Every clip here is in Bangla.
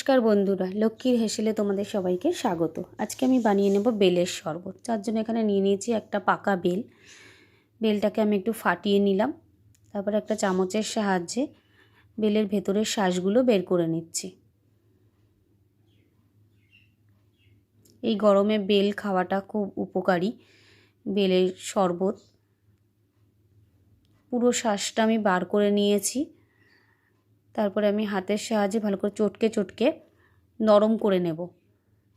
নমস্কার বন্ধুরা, লক্ষ্মীর হেসেলে তোমাদের সবাইকে স্বাগত। আজকে আমি বানিয়ে নেব বেলের শরবত। যার জন্য এখানে নিয়ে নিয়েছি একটা পাকা বেল। বেলটাকে আমি একটু ফাটিয়ে নিলাম। তারপর একটা চামচের সাহায্যে বেলের ভেতরের শাঁসগুলো বের করে নিচ্ছি। এই গরমে বেল খাওয়াটা খুব উপকারী। বেলের শরবত পুরো শাঁসটা আমি বার করে নিয়েছি। তারপরে আমি হাতের সাহায্যে ভালো করে চটকে চটকে নরম করে নেব।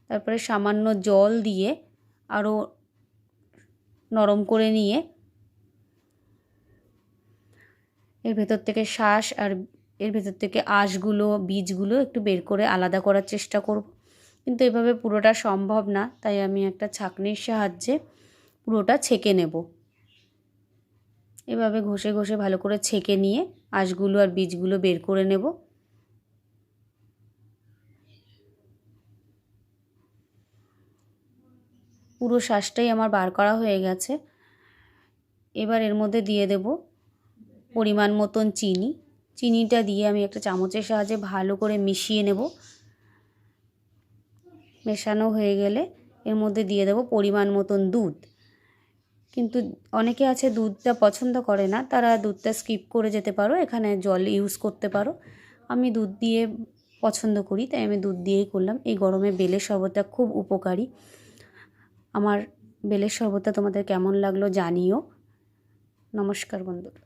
তারপরে সামান্য জল দিয়ে আরও নরম করে নিয়ে এর ভেতর থেকে শাঁস আর এর ভেতর থেকে আঁশগুলো বীজগুলো একটু বের করে আলাদা করার চেষ্টা করব। কিন্তু এভাবে পুরোটা সম্ভব না, তাই আমি একটা ছাঁকনির সাহায্যে পুরোটা ছেঁকে নেব। এভাবে ঘষে ঘষে ভালো করে ছেঁকে নিয়ে আঁশগুলো আর বীজগুলো বের করে নেব। পুরো শাঁসটাই আমার বার করা হয়ে গেছে। এবার এর মধ্যে দিয়ে দেব পরিমাণ মতন চিনি। চিনিটা দিয়ে আমি একটা চামচের সাহায্যে ভালো করে মিশিয়ে নেব। মেশানো হয়ে গেলে এর মধ্যে দিয়ে দেব পরিমাণ মতন দুধ। কিন্তু অনেকে আছে দুধটা পছন্দ করে না, তারা দুধটা স্কিপ করে যেতে পারো, এখানে জল ইউজ করতে পারো। আমি দুধ দিয়ে পছন্দ করি, তাই আমি দুধ দিয়েই করলাম। এই গরমে বেলের শরবতটা খুব উপকারী। আমার বেলের শরবতটা তোমাদের কেমন লাগলো জানিও। নমস্কার বন্ধুরা।